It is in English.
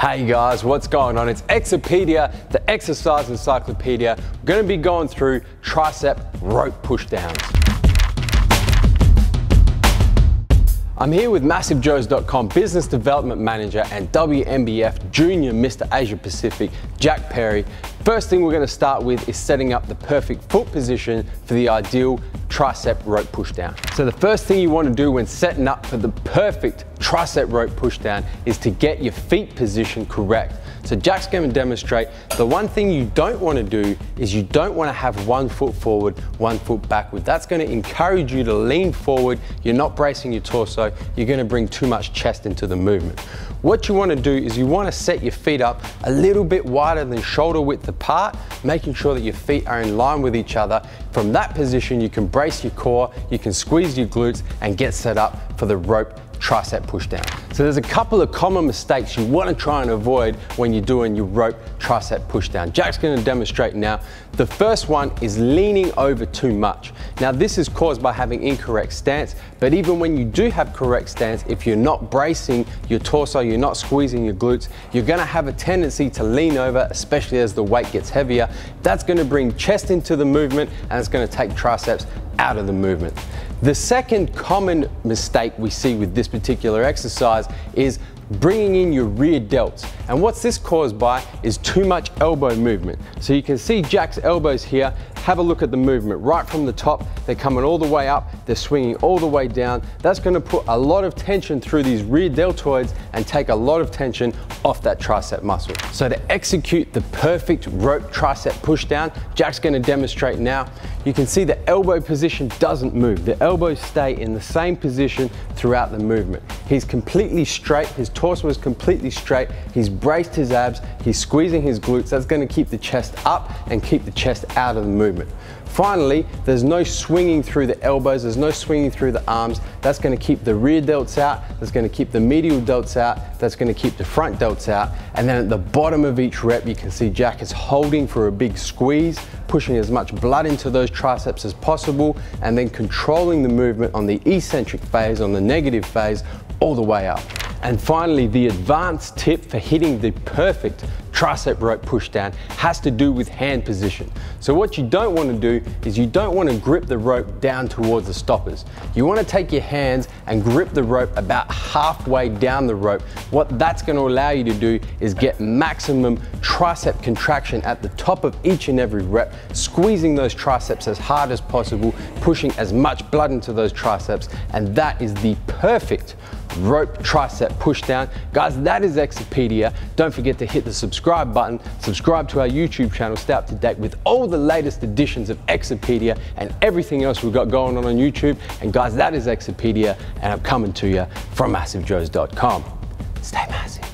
Hey guys, what's going on? It's EXERPEDIA, the exercise encyclopedia. We're going to be going through tricep rope pushdowns. I'm here with MassiveJoes.com business development manager and WNBF junior Mr. Asia Pacific, Jack Perry. First thing we're going to start with is setting up the perfect foot position for the ideal tricep rope pushdown. So the first thing you want to do when setting up for the perfect tricep rope pushdown is to get your feet position correct. So Jack's going to demonstrate. The one thing you don't want to do is you don't want to have 1 foot forward, 1 foot backward. That's going to encourage you to lean forward. You're not bracing your torso. You're going to bring too much chest into the movement. What you want to do is you want to set your feet up a little bit wider than shoulder width apart, making sure that your feet are in line with each other. From that position, you can brace your core, you can squeeze your glutes and get set up for the rope tricep pushdown. So there's a couple of common mistakes you want to try and avoid when you're doing your rope tricep pushdown. Jack's going to demonstrate now. The first one is leaning over too much. Now this is caused by having incorrect stance, but even when you do have correct stance, if you're not bracing your torso, you're not squeezing your glutes, you're going to have a tendency to lean over, especially as the weight gets heavier. That's going to bring chest into the movement and it's going to take triceps out of the movement. The second common mistake we see with this particular exercise is bringing in your rear delts. And what's this caused by is too much elbow movement. So you can see Jack's elbows here. Have a look at the movement. Right from the top, they're coming all the way up, they're swinging all the way down. That's going to put a lot of tension through these rear deltoids and take a lot of tension off that tricep muscle. So to execute the perfect rope tricep pushdown, Jack's going to demonstrate now. You can see the elbow position doesn't move. The elbows stay in the same position throughout the movement. He's completely straight, his torso is completely straight, he's braced his abs, he's squeezing his glutes. That's going to keep the chest up and keep the chest out of the movement. Finally, there's no swinging through the elbows, there's no swinging through the arms. That's going to keep the rear delts out, that's going to keep the medial delts out, that's going to keep the front delts out. And then at the bottom of each rep, you can see Jack is holding for a big squeeze, pushing as much blood into those triceps as possible, and then controlling the movement on the eccentric phase, on the negative phase, all the way up. And finally, the advanced tip for hitting the perfect tricep rope pushdown has to do with hand position. So what you don't want to do is you don't want to grip the rope down towards the stoppers. You want to take your hands and grip the rope about halfway down the rope. What that's going to allow you to do is get maximum tricep contraction at the top of each and every rep, squeezing those triceps as hard as possible, pushing as much blood into those triceps, and that is the perfect rope tricep pushdown. Guys, that is EXERPEDIA. Don't forget to hit the subscribe button, subscribe to our YouTube channel, stay up to date with all the latest editions of EXERPEDIA and everything else we've got going on YouTube. And guys, that is EXERPEDIA, and I'm coming to you from MassiveJoes.com. Stay massive.